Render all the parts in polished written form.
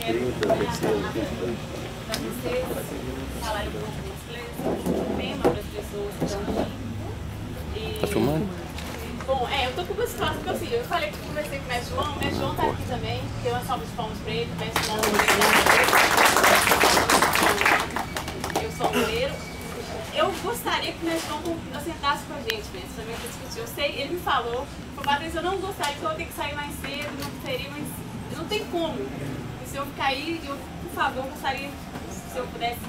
quero para vocês falarem um pouco do tema para as pessoas que estão aqui. Tá filmando? Bom, eu tô com uma situação que assim, eu falei que conversei com o mestre João tá aqui também, deu uma salva de palmas para ele, o mestre João eu sou goleiro. Eu gostaria que o mestre João sentasse com a gente, mestre, também para discutir. Eu sei, ele me falou, Patrícia, eu não gostaria, que eu tenho que sair mais cedo, não seria, mas não tem como. E se eu ficar aí, eu, por favor, gostaria, se eu pudesse.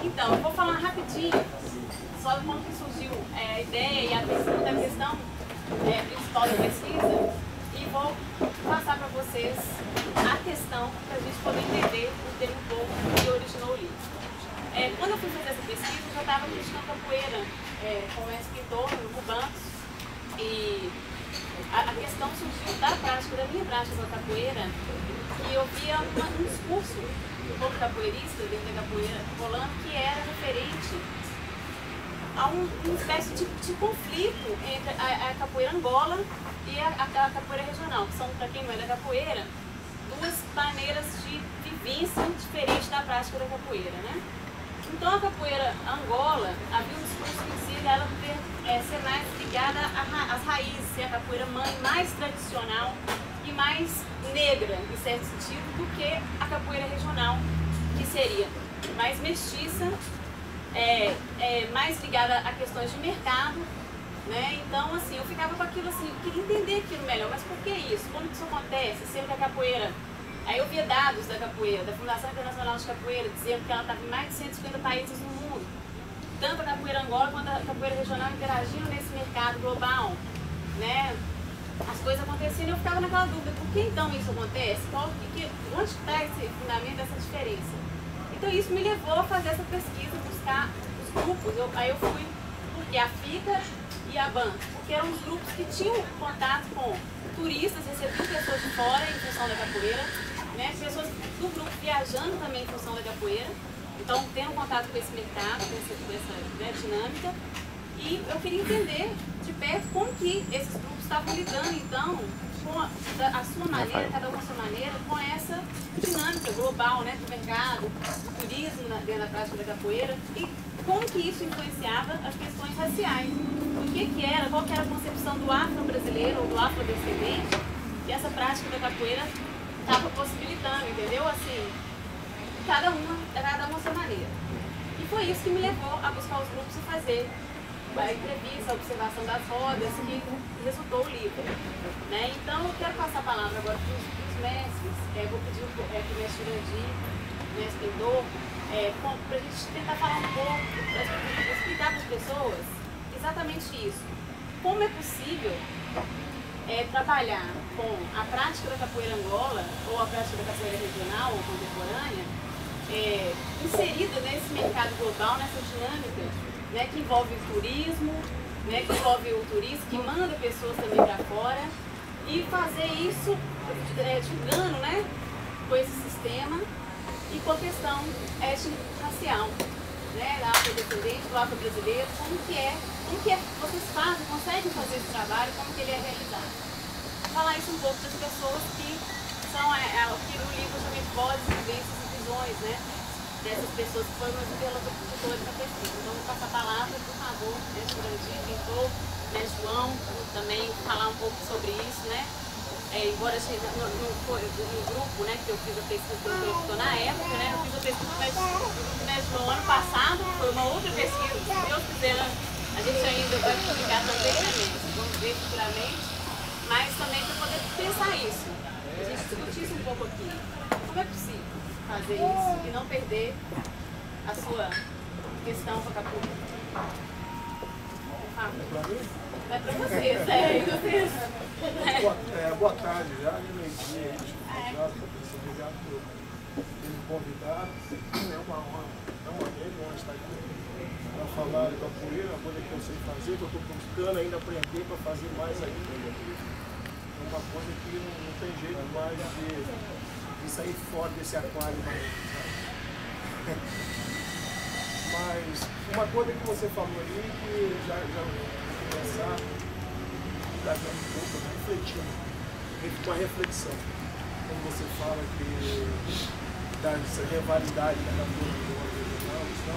Então, eu vou falar rapidinho sobre como que surgiu a ideia e a questão principal da pesquisa e vou passar para vocês a questão para a gente poder entender um pouco o que originou o livro. Quando eu fui fazer essa pesquisa, eu já estava praticando capoeira como escritor no Bancos e a questão surgiu da minha prática da capoeira e eu via um discurso do povo capoeirista dentro da capoeira rolando que era referente a uma espécie de conflito entre a capoeira Angola e a capoeira regional, que são, para quem não é da capoeira, duas maneiras de vivência diferentes da prática da capoeira, né? Então a capoeira Angola havia um discurso em si dela ser mais ligada às raízes, ser a capoeira mãe mais tradicional e mais negra, em certo sentido, do que a capoeira regional, que seria mais mestiça, mais ligada a questões de mercado, né? Então, assim, eu ficava com aquilo assim, eu queria entender aquilo melhor, mas por que isso? Como que isso acontece? Sendo que a capoeira... Aí eu via dados da capoeira, da Fundação Internacional de Capoeira, dizendo que ela estava em mais de 150 países no mundo. Tanto a capoeira Angola quanto a capoeira regional interagiam nesse mercado global, né? As coisas aconteciam e eu ficava naquela dúvida, por que então isso acontece? Onde está esse fundamento dessa diferença? Então isso me levou a fazer essa pesquisa, buscar os grupos. Aí eu fui, porque a FICA e a BAN, porque eram os grupos que tinham contato com turistas, recebiam pessoas de fora em função da capoeira, né? Pessoas do grupo viajando também em função da capoeira, então tendo contato com esse mercado, com essa dinâmica. E eu queria entender de perto como que esses grupos estavam lidando, então, com a sua maneira, cada um a sua maneira, com essa dinâmica global, né, do mercado, do turismo dentro da prática da capoeira, e como que isso influenciava as questões raciais. Qual que era a concepção do afro-brasileiro ou do afrodescendente, e essa prática da capoeira estava possibilitando, entendeu? Assim, cada uma a sua maneira. E foi isso que me levou a buscar os grupos e fazer a entrevista, a observação das rodas, que resultou o livro, né? Então eu quero passar a palavra agora para os mestres, vou pedir para o mestre Jurandir, mestre Pintor, para a gente tentar falar um pouco, explicar para as pessoas exatamente isso. Como é possível trabalhar com a prática da capoeira Angola ou a prática da capoeira regional ou contemporânea inserida nesse mercado global, nessa dinâmica, né, que envolve o turismo, né, que envolve o turista, que manda pessoas também para fora, e fazer isso julgando, né, com esse sistema e com a questão étnico-racial, né, da afrodescendente, do afro-brasileiro, como que vocês conseguem fazer esse trabalho, como que ele é realizado. Vou falar isso um pouco para as pessoas que são que no livro chama de vozes, vivências e visões, né, dessas pessoas que foram meus interlocutores na pesquisa. Então, vou passar a palavra, por favor, mestre Jurandir, Pintor, mestre João, também falar um pouco sobre isso, né? Embora no grupo, né, que eu fiz a pesquisa do interlocutor na época, né, eu fiz a pesquisa do mestre João ano passado, foi uma outra pesquisa, se Deus quiser, a gente ainda vai publicar também, né, vamos ver futuramente, mas também para poder pensar isso, a gente discutir isso um pouco aqui. Como é possível fazer isso e não perder a sua questão com a capoeira? É para vocês, vocês. Boa tarde já, meio-dia, obrigado por ter me convidado. É uma honra estar aqui para falar de capoeira, uma coisa que eu sei fazer, que eu estou buscando ainda aprender para fazer mais ainda. É uma coisa que não tem jeito mais de sair fora desse aquário mais. Mas uma coisa que você falou aí, que já vou começar, indagando um pouco, refletindo, com a reflexão. Como você fala que dessa rivalidade da capoeira regional, então,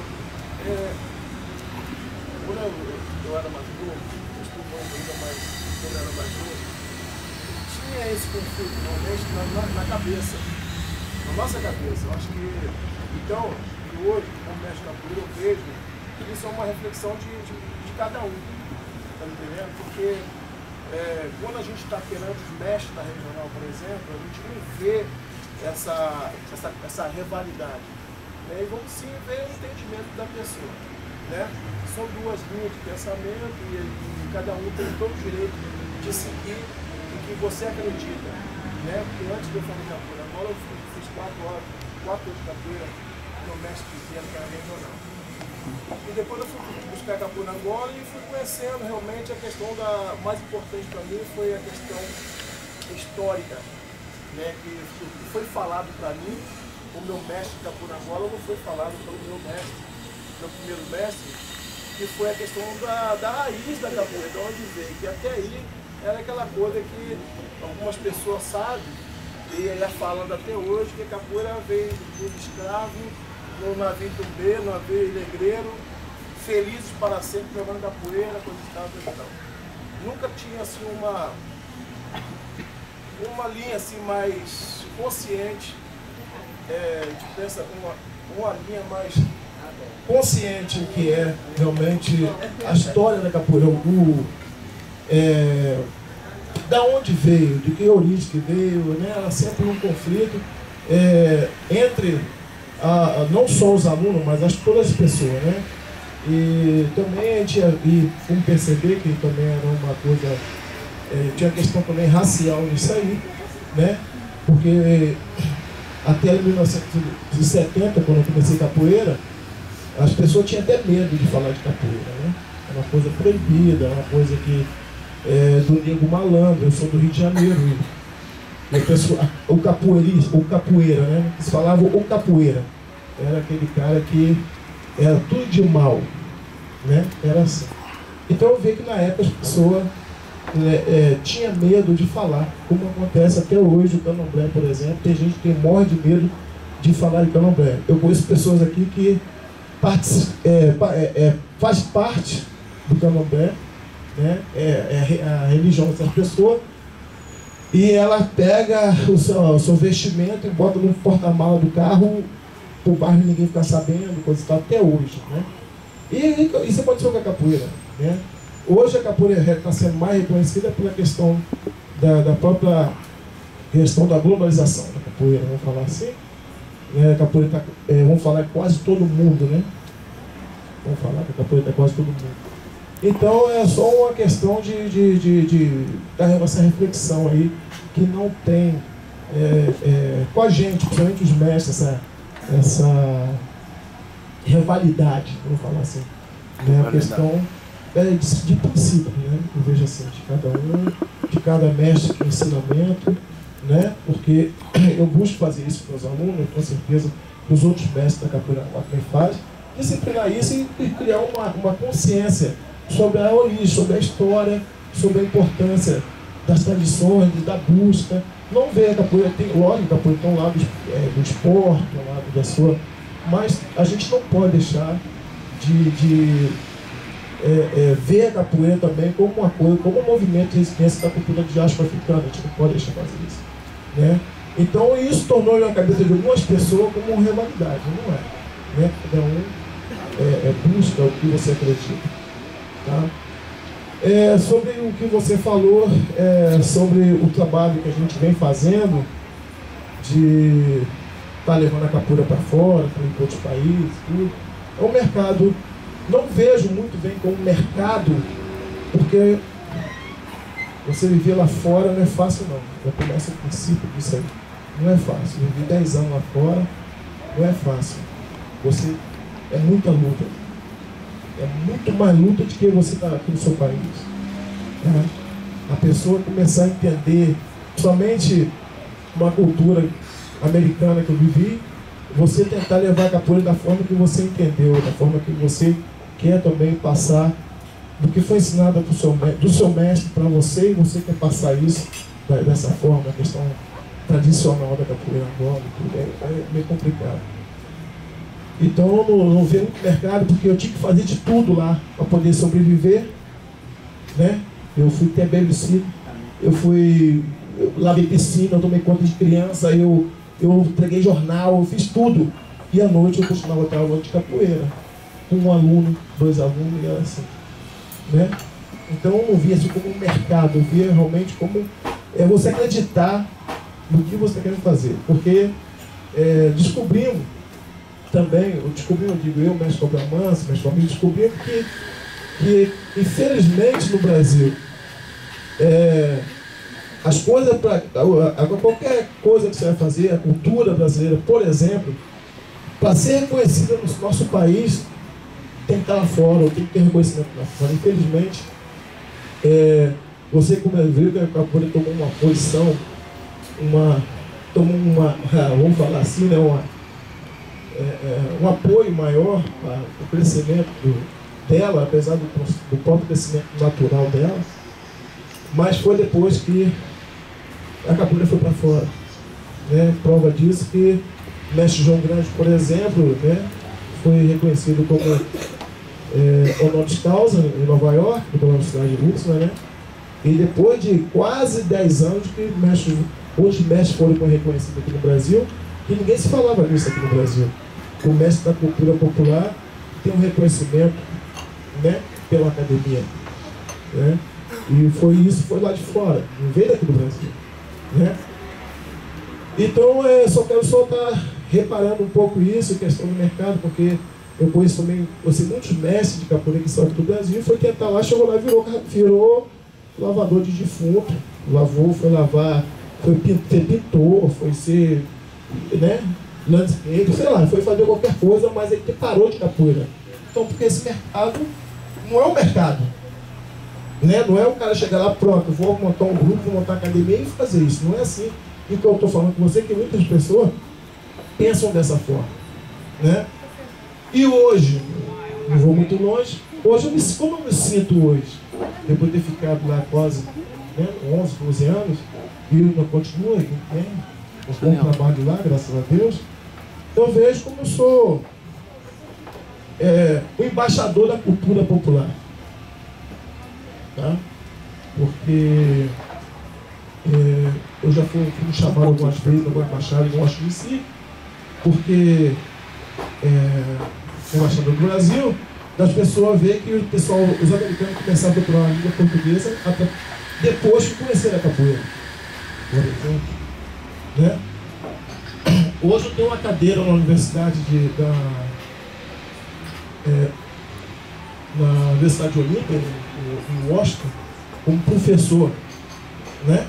quando eu era mais novo, eu estou novo ainda, mas quando eu era mais novo, tinha esse conflito realmente na cabeça, na nossa cabeça. Eu acho que, então, e hoje, como mestre de capoeira, eu vejo que isso é uma reflexão de cada um, tá entendendo? Porque quando a gente está perante os mestres da regional, por exemplo, a gente não vê essa rivalidade, né? E vamos sim ver o entendimento da pessoa, né? São duas linhas de pensamento e cada um tem todo o direito de seguir o que você acredita, né? Porque antes de eu fazer capoeira, agora eu fiz 4 horas de capoeira no mestre dizendo que era regional. E depois eu fui buscar capoeira na Angola e fui conhecendo realmente a questão mais importante para mim foi a questão histórica, né? Que foi falado para mim, o meu mestre de capoeira na Angola não foi falado pelo meu primeiro mestre, que foi a questão da raiz da capoeira, de onde veio, que até aí era aquela coisa que algumas pessoas sabem, e é falando até hoje, que a capoeira veio dos escravos, no navio tumbê, no navio negreiro, felizes para sempre jogando capoeira, coisa e tal. Nunca tinha assim uma linha assim mais consciente, de pensar uma linha mais consciente que é realmente a história da capoeira, da onde veio, de que origem que veio, né? Ela sempre um conflito entre não só os alunos, mas todas as pessoas, né? E também a gente como perceber que também era uma coisa, tinha questão também racial nisso aí, né? Porque até 1970, quando eu comecei capoeira, as pessoas tinham até medo de falar de capoeira, né? É uma coisa proibida, é uma coisa que do nego malandro. Eu sou do Rio de Janeiro. E a pessoa, o capoeira, né? Eles falavam o capoeira. Era aquele cara que era tudo de mal, né? Era assim. Então eu vi que na época as pessoas tinham medo de falar, como acontece até hoje o candomblé, por exemplo. Tem gente que morre de medo de falar de candomblé. Eu conheço pessoas aqui que faz parte do candomblé, né? A religião dessas pessoas, e ela pega o seu vestimento e bota no porta-mala do carro, o bairro ninguém ficar sabendo, coisa e tal, até hoje, né? E isso aconteceu com a capoeira, né? Hoje a capoeira está sendo mais reconhecida pela questão da própria questão da globalização da capoeira, vamos falar assim. A capoeira está, vamos falar quase todo mundo, né? Vamos falar que a capoeira está quase todo mundo. Então é só uma questão dessa reflexão aí, que não tem com a gente, principalmente os mestres, essa rivalidade, vamos falar assim, né? A questão de princípio, né? Eu vejo assim, de cada um, de cada mestre que ensinamento, né? Porque eu busco fazer isso com os alunos, com certeza que os outros mestres da capoeira também fazem, disciplinar isso e criar uma consciência sobre a origem, sobre a história, sobre a importância das tradições, da busca. Não ver a capoeira, lógico, a capoeira tem um lado do esporte, um lado da sua, mas a gente não pode deixar de ver a capoeira também como uma coisa, como um movimento de resistência da cultura de diáspora africana. A gente não pode deixar de fazer isso, né? Então isso tornou na cabeça de algumas pessoas como uma rivalidade, não é? Né? Cada um busca o que você acredita. Tá? Sobre o que você falou, sobre o trabalho que a gente vem fazendo de estar levando a capoeira para fora, para outros países, tudo. É um mercado, não vejo muito bem como mercado, porque você viver lá fora não é fácil não. Já começa o princípio disso aí. Não é fácil. Viver 10 anos lá fora não é fácil. É muita luta. É muito mais luta do que você estar aqui no seu país. Tá? A pessoa começar a entender, somente uma cultura americana que eu vivi, você tentar levar a capoeira da forma que você entendeu, da forma que você quer também passar do que foi ensinado do seu mestre para você, e você quer passar isso dessa forma, a questão tradicional da capoeira Angola, é meio complicado. Então eu não vi muito mercado, porque eu tinha que fazer de tudo lá para poder sobreviver, né? Eu fui ter babysitter, eu lavei piscina, eu tomei conta de criança, eu entreguei jornal, eu fiz tudo. E à noite eu continuava até aula de capoeira, com um aluno, 2 alunos, e era assim, né? Então eu não via assim como um mercado, eu via realmente como você acreditar no que você quer fazer. Porque descobrimos também, eu digo eu, mestre Cobra Manso, mestre família, descobrimos que infelizmente no Brasil, as coisas, qualquer coisa que você vai fazer, a cultura brasileira, por exemplo, para ser reconhecida no nosso país, tem que estar lá fora, ou tem que ter reconhecimento lá fora. Infelizmente, você, como viu, que a capoeira tomou uma posição, vamos falar assim, né, um apoio maior para o crescimento dela, apesar do próprio crescimento natural dela, mas foi depois que a capoeira foi para fora, né? Prova disso que o mestre João Grande, por exemplo, né, foi reconhecido como honoris causa em Nova York, pela Universidade de Luxemburgo, né? E depois de quase 10 anos que os mestres foram reconhecidos aqui no Brasil, que ninguém se falava disso aqui no Brasil. O mestre da cultura popular tem um reconhecimento, né, pela academia, né? E foi lá de fora, não veio daqui do Brasil, né? Então só estar reparando um pouco isso, questão do mercado, porque eu conheço também, muitos mestres de capoeira que são aqui do Brasil, foi quem está lá, chegou lá e virou lavador de defunto, foi lavar, foi ser pintor, foi ser, né, landscape, sei lá, foi fazer qualquer coisa, mas ele parou de capoeira. Então, porque esse mercado não é um mercado, né? Não é o cara chegar lá, pronto, vou montar um grupo, vou montar uma academia e fazer isso. Não é assim. E o que eu estou falando com você é que muitas pessoas pensam dessa forma, né? E hoje, não vou muito longe, como eu me sinto hoje, depois de ter ficado lá quase, né, 11, 12 anos, e eu continuo aqui, né, um bom trabalho lá, graças a Deus, eu vejo como eu sou o embaixador da cultura popular, tá? Porque eu já fui chamado algumas vezes, não vou embaixar, não gosto de si, porque embaixador do Brasil, das pessoas ver que os americanos começaram a procurar a língua portuguesa até depois de conhecer a capoeira, por exemplo, né? Hoje eu tenho uma cadeira na Universidade na Universidade Olímpia, em Washington, como professor, né?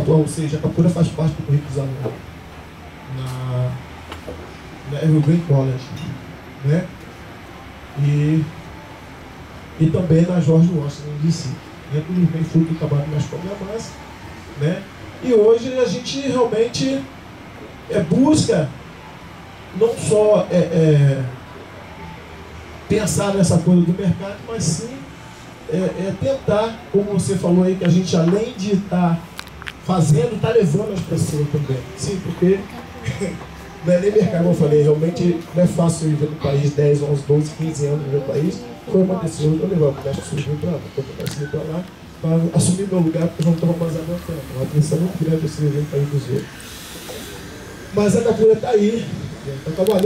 Ou seja, a capoeira faz parte do currículo dos alunos na Evergreen College, né? E também na George Washington, DC, né? Tudo bem fruto do trabalho na escola da massa, né? E hoje a gente realmente busca não só pensar nessa coisa do mercado, mas sim tentar, como você falou aí, que a gente, além de estar fazendo, está levando as pessoas também. Sim, porque não é nem mercado, como eu falei, realmente não é fácil viver no país 10, 11, 12, 15 anos no país. Foi uma decisão que eu levar o mestre surgiu para lá, para lá, para assumir meu lugar, porque não estava mais aguentando. Uma atenção muito grande esse viver no país dos outros. Mas a capoeira está aí, está trabalhando.